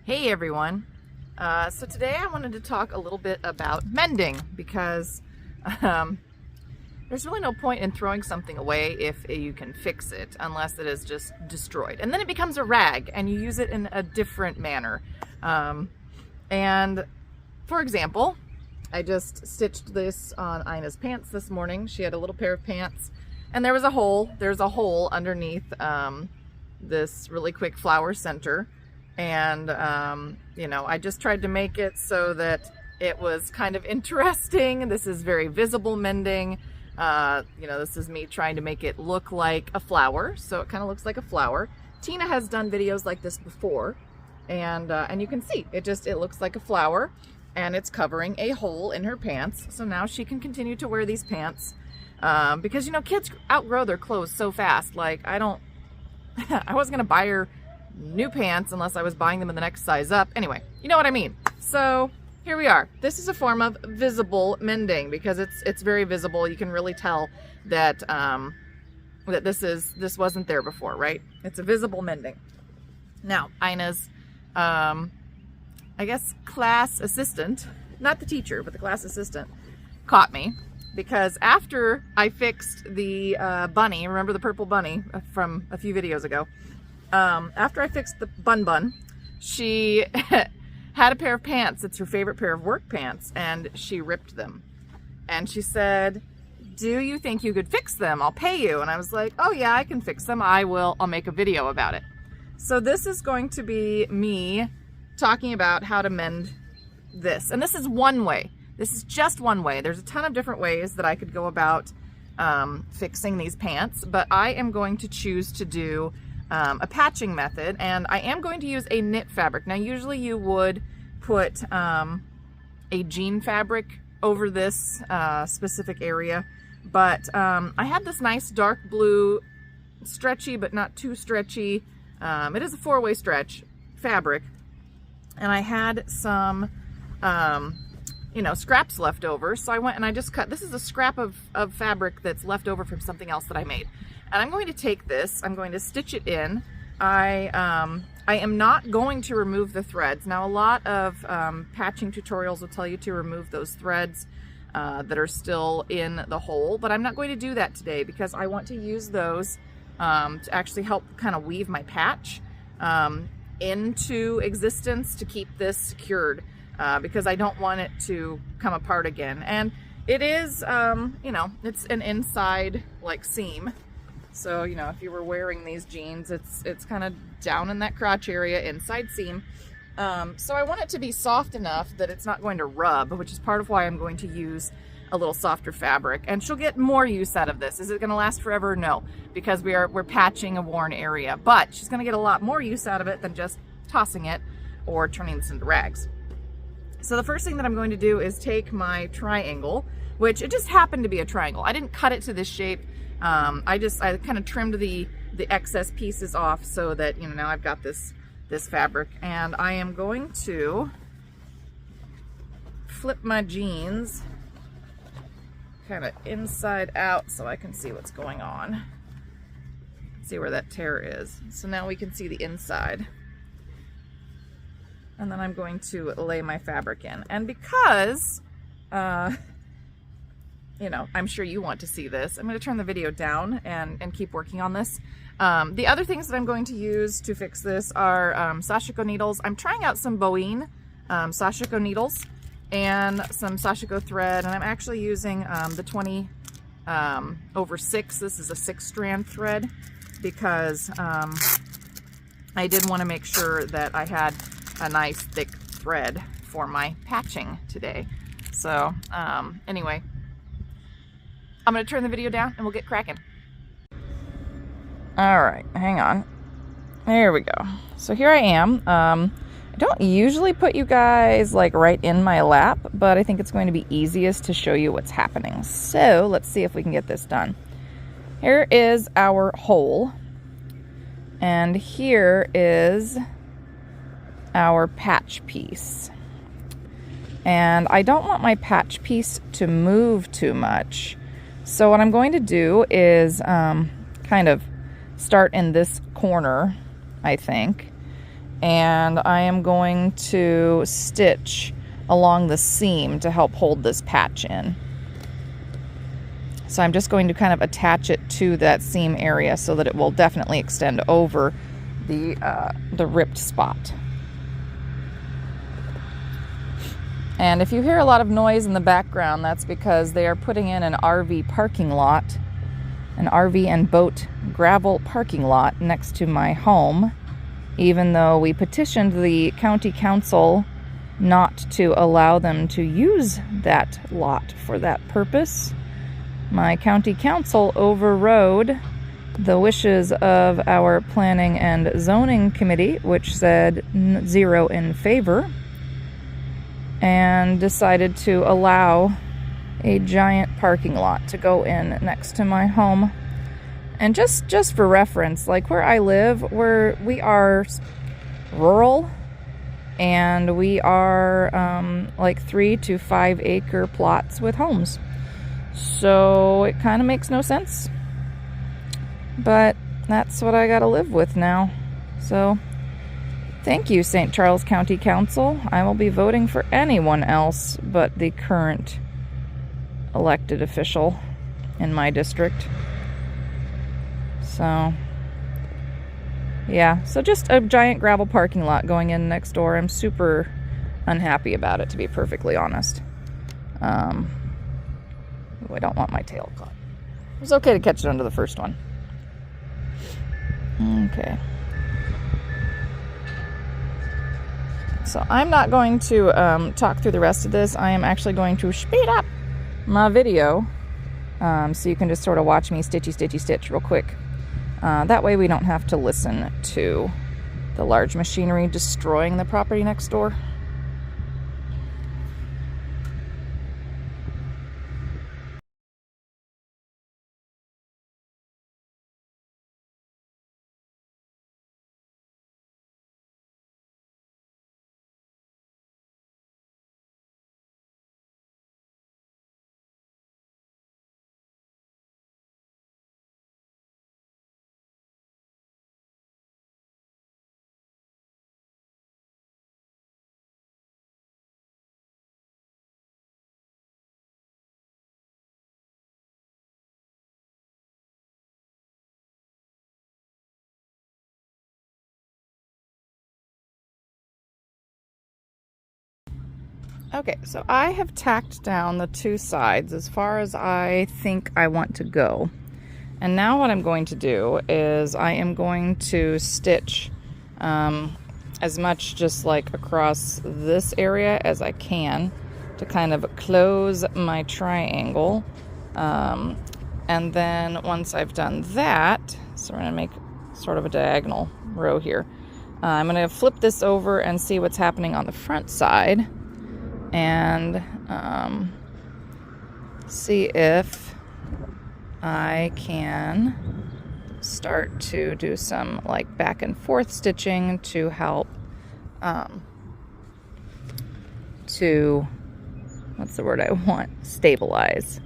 Hey everyone. So today I wanted to talk a little bit about mending because there's really no point in throwing something away if you can fix it unless it is just destroyed. And then it becomes a rag and you use it in a different manner. And for example, I just stitched this on Ina's pants this morning. She had a little pair of pants and there was a hole. There's a hole underneath this really quick flower center. And, you know, I just tried to make it so that it was kind of interesting. This is very visible mending. You know, this is me trying to make it look like a flower. So it kind of looks like a flower. Tina has done videos like this before. And you can see, it looks like a flower. And it's covering a hole in her pants. So now she can continue to wear these pants. Because, you know, kids outgrow their clothes so fast. Like, I wasn't going to buy her new pants unless I was buying them in the next size up. Anyway, you know what I mean. So here we are. This is a form of visible mending because it's very visible. You can really tell that that this wasn't there before, right? It's a visible mending. Now, Ina's I guess class assistant, not the teacher, but the class assistant, caught me because after I fixed the bunny, remember the purple bunny from a few videos ago? After I fixed the bun, she had a pair of pants. It's her favorite pair of work pants, and she ripped them. And she said, "Do you think you could fix them? I'll pay you." And I was like, "Oh yeah, I can fix them. I'll make a video about it." So this is going to be me talking about how to mend this. And this is one way. This is just one way. There's a ton of different ways that I could go about fixing these pants, but I am going to choose to do a patching method, and I am going to use a knit fabric. Now usually you would put a jean fabric over this specific area, but I had this nice dark blue, stretchy but not too stretchy, it is a 4-way stretch fabric, and I had some you know, scraps left over, so I went and I just cut. This is a scrap of fabric that's left over from something else that I made. And I'm going to take this, I'm going to stitch it in. I am not going to remove the threads. Now a lot of patching tutorials will tell you to remove those threads that are still in the hole, but I'm not going to do that today because I want to use those to actually help kind of weave my patch into existence to keep this secured because I don't want it to come apart again. And it is, you know, it's an inside like seam. So, you know, if you were wearing these jeans, it's kind of down in that crotch area, inside seam. So I want it to be soft enough that it's not going to rub, which is part of why I'm going to use a little softer fabric. And she'll get more use out of this. Is it going to last forever? No, because we're patching a worn area. But she's going to get a lot more use out of it than just tossing it or turning this into rags. So the first thing that I'm going to do is take my triangle, which it just happened to be a triangle. I didn't cut it to this shape. I kind of trimmed the excess pieces off so that, you know, now I've got this fabric, and I am going to flip my jeans kind of inside out so I can see what's going on. See where that tear is. So now we can see the inside. And then I'm going to lay my fabric in. And because you know, I'm sure you want to see this, I'm going to turn the video down and keep working on this. The other things that I'm going to use to fix this are sashiko needles. I'm trying out some Boeen sashiko needles and some sashiko thread, and I'm actually using the 20/6. This is a 6-strand thread because I did want to make sure that I had a nice thick thread for my patching today. So anyway, I'm going to turn the video down and we'll get cracking. All right, hang on. There we go. So here I am. I don't usually put you guys like right in my lap, but I think it's going to be easiest to show you what's happening. So let's see if we can get this done. Here is our hole. And here is our patch piece. And I don't want my patch piece to move too much. So what I'm going to do is kind of start in this corner, I think, and I am going to stitch along the seam to help hold this patch in. So I'm just going to kind of attach it to that seam area so that it will definitely extend over the ripped spot. And if you hear a lot of noise in the background, that's because they are putting in an RV parking lot, an RV and boat gravel parking lot next to my home, even though we petitioned the county council not to allow them to use that lot for that purpose. My county council overrode the wishes of our planning and zoning committee, which said 0 in favor, and decided to allow a giant parking lot to go in next to my home. And just for reference, like where I live, we are rural, and we are like 3 to 5 acre plots with homes. So it kind of makes no sense. But that's what I gotta live with now. So thank you, St. Charles County Council. I will be voting for anyone else but the current elected official in my district. So yeah, so just a giant gravel parking lot going in next door. I'm super unhappy about it, to be perfectly honest. I don't want my tail caught. It was okay to catch it under the first one. Okay. So I'm not going to talk through the rest of this. I am actually going to speed up my video so you can just sort of watch me stitch real quick. That way we don't have to listen to the large machinery destroying the property next door. Okay, so I have tacked down the 2 sides as far as I think I want to go. And now what I'm going to do is I am going to stitch as much just like across this area as I can to kind of close my triangle. And then once I've done that, so we're going to make sort of a diagonal row here. I'm going to flip this over and see what's happening on the front side. And see if I can start to do some like back and forth stitching to help what's the word I want, stabilize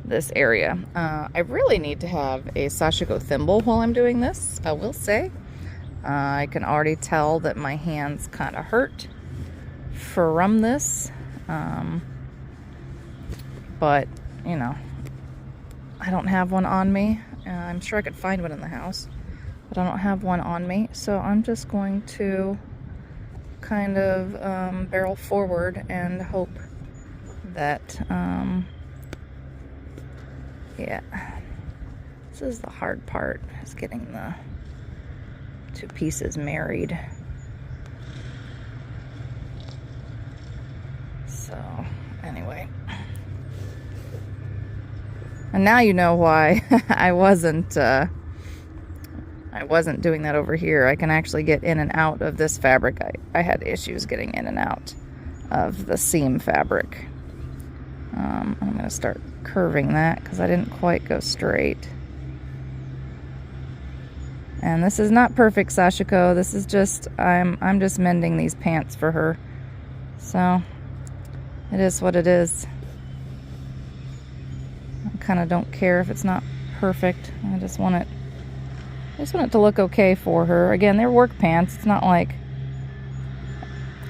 this area. I really need to have a sashiko thimble while I'm doing this, I will say. I can already tell that my hands kind of hurt from this. But, you know, I don't have one on me. I'm sure I could find one in the house, but I don't have one on me. So I'm just going to kind of barrel forward and hope that, yeah, this is the hard part, is getting the 2 pieces married. So anyway, and now you know why I wasn't doing that over here. I can actually get in and out of this fabric. I had issues getting in and out of the seam fabric. I'm going to start curving that because I didn't quite go straight. And this is not perfect, Sashiko. This is just, I'm just mending these pants for her. So it is what it is. I kind of don't care if it's not perfect. I just want it to look okay for her. Again, they're work pants. It's not like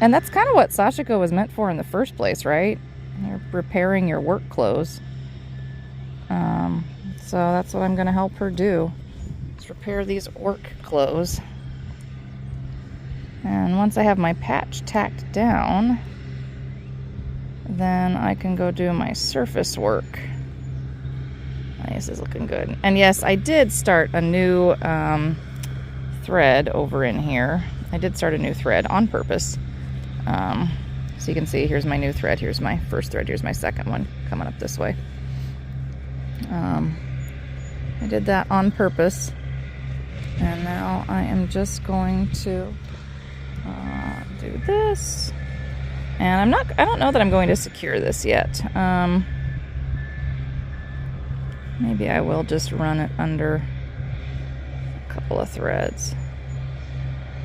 And that's kind of what sashiko was meant for in the first place, right? You're repairing your work clothes. So that's what I'm going to help her do. Is repair these work clothes. And once I have my patch tacked down, then I can go do my surface work. This is looking good. And yes, I did start a new thread over in here. I did start a new thread on purpose. So you can see, here's my new thread. Here's my first thread. Here's my second one coming up this way. I did that on purpose. And now I am just going to do this. And I don't know that I'm going to secure this yet. Maybe I will just run it under a couple of threads.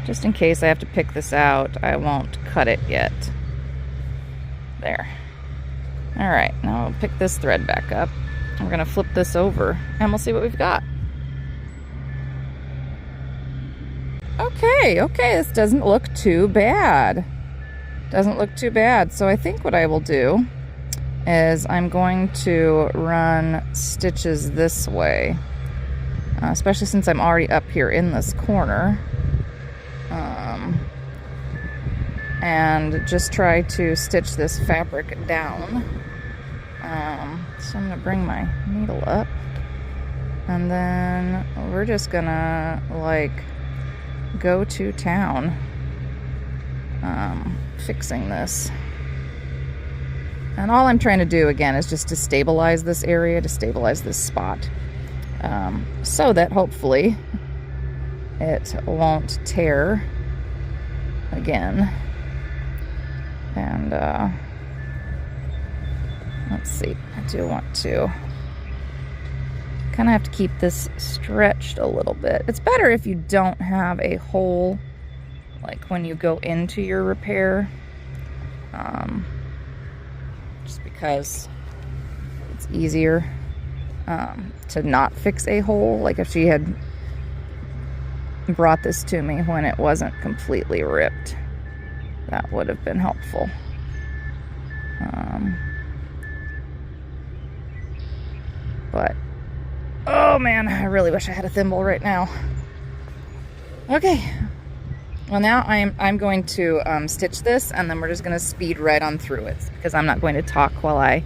Just in case I have to pick this out, I won't cut it yet. There. All right, now I'll pick this thread back up. We're gonna flip this over and we'll see what we've got. Okay, this doesn't look too bad. Doesn't look too bad. So I think what I will do is I'm going to run stitches this way, especially since I'm already up here in this corner, and just try to stitch this fabric down. So I'm gonna bring my needle up, and then we're just gonna like go to town fixing this. And all I'm trying to do again is just to stabilize this area, to stabilize this spot, so that hopefully it won't tear again. And let's see, I do want to kind of have to keep this stretched a little bit. It's better if you don't have a hole like when you go into your repair, just because it's easier to not fix a hole. Like if she had brought this to me when it wasn't completely ripped, that would have been helpful. But oh man, I really wish I had a thimble right now. Okay, well now I'm going to stitch this, and then we're just going to speed right on through it because I'm not going to talk while I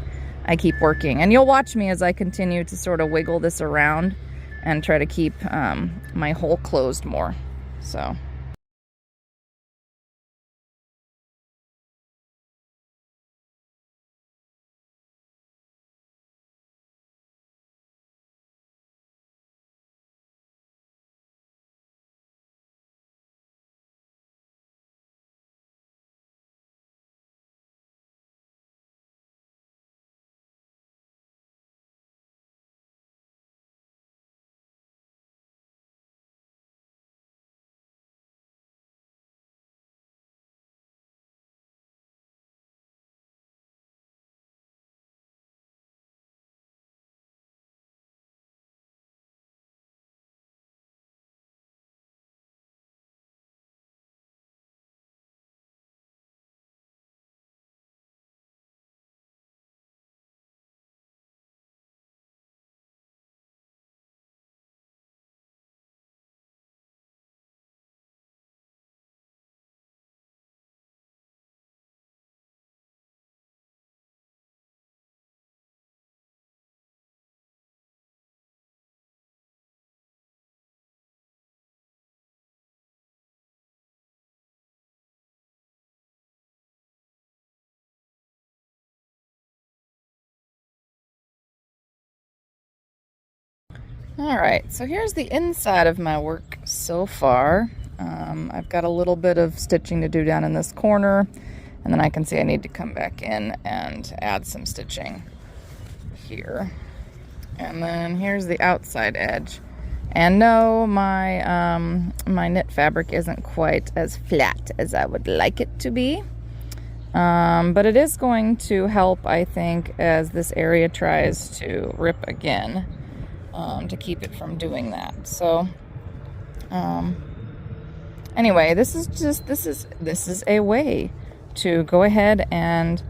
keep working. And you'll watch me as I continue to sort of wiggle this around and try to keep my hole closed more. So. Alright, so here's the inside of my work so far. I've got a little bit of stitching to do down in this corner, and then I can see I need to come back in and add some stitching here. And then here's the outside edge. And no, my knit fabric isn't quite as flat as I would like it to be. But it is going to help, I think, as this area tries to rip again, to keep it from doing that. So Anyway, this is a way to go ahead and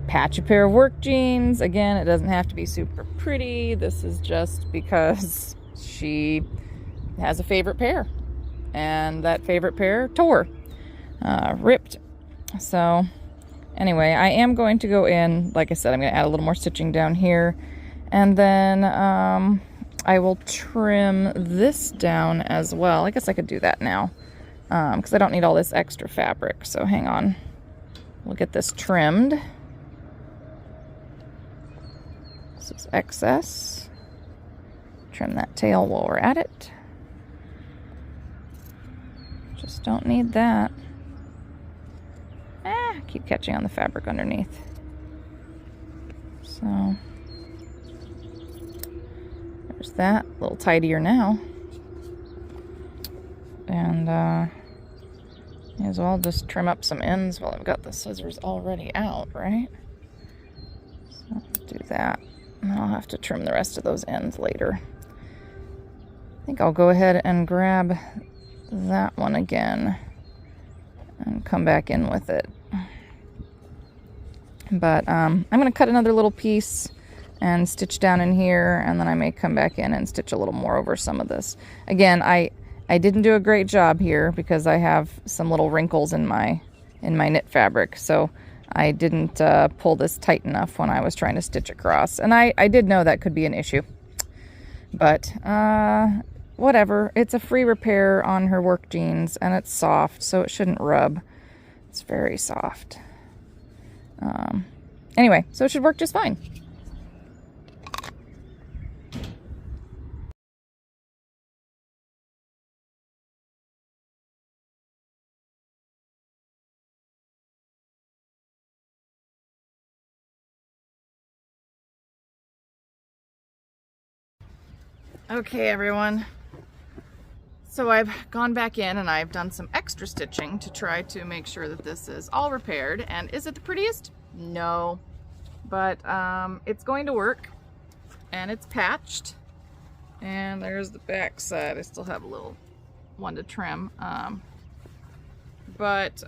patch a pair of work jeans. Again, it doesn't have to be super pretty. This is just because she has a favorite pair, and that favorite pair tore, ripped. So anyway, I am going to go in, like I said, I'm going to add a little more stitching down here, and then I will trim this down as well. I guess I could do that now, because I don't need all this extra fabric. So hang on, we'll get this trimmed. This is excess. Trim that tail while we're at it. Just don't need that. Keep catching on the fabric underneath. So there's that, a little tidier now. And may as well just trim up some ends while I've got the scissors already out, right? So do that, and I'll have to trim the rest of those ends later. I think I'll go ahead and grab that one again and come back in with it. But I'm going to cut another little piece and stitch down in here, and then I may come back in and stitch a little more over some of this. Again, I didn't do a great job here because I have some little wrinkles in my knit fabric, so I didn't pull this tight enough when I was trying to stitch across, and I did know that could be an issue. But whatever, it's a free repair on her work jeans, and it's soft, so it shouldn't rub. It's very soft. Anyway, so it should work just fine. Okay, everyone. So I've gone back in and I've done some extra stitching to try to make sure that this is all repaired. And is it the prettiest? No, but it's going to work, and it's patched. And there's the back side. I still have a little one to trim. But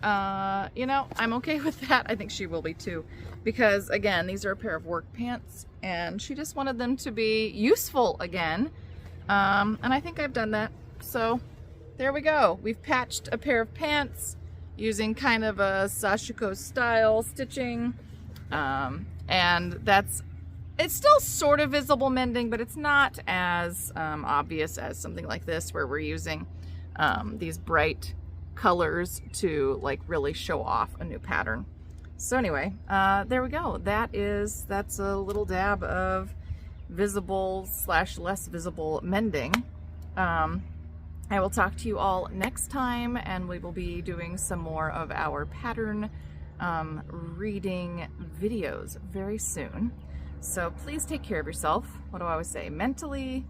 you know, I'm okay with that. I think she will be too, because again, these are a pair of work pants, and she just wanted them to be useful again. And I think I've done that. So there we go. We've patched a pair of pants using kind of a sashiko style stitching. And it's still sort of visible mending, but it's not as obvious as something like this, where we're using these bright colors to like really show off a new pattern. So anyway, there we go. That's a little dab of visible / less visible mending. I will talk to you all next time, and we will be doing some more of our pattern reading videos very soon. So please take care of yourself. What do I always say? Mentally,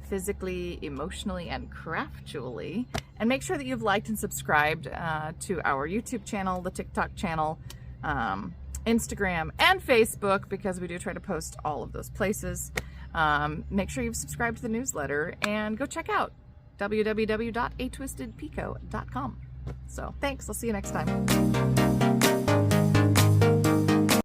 physically, emotionally, and craftually. And make sure that you've liked and subscribed to our YouTube channel, the TikTok channel, Instagram, and Facebook, because we do try to post all of those places. Make sure you've subscribed to the newsletter, and go check out www.atwistedpico.com. So thanks, I'll see you next time.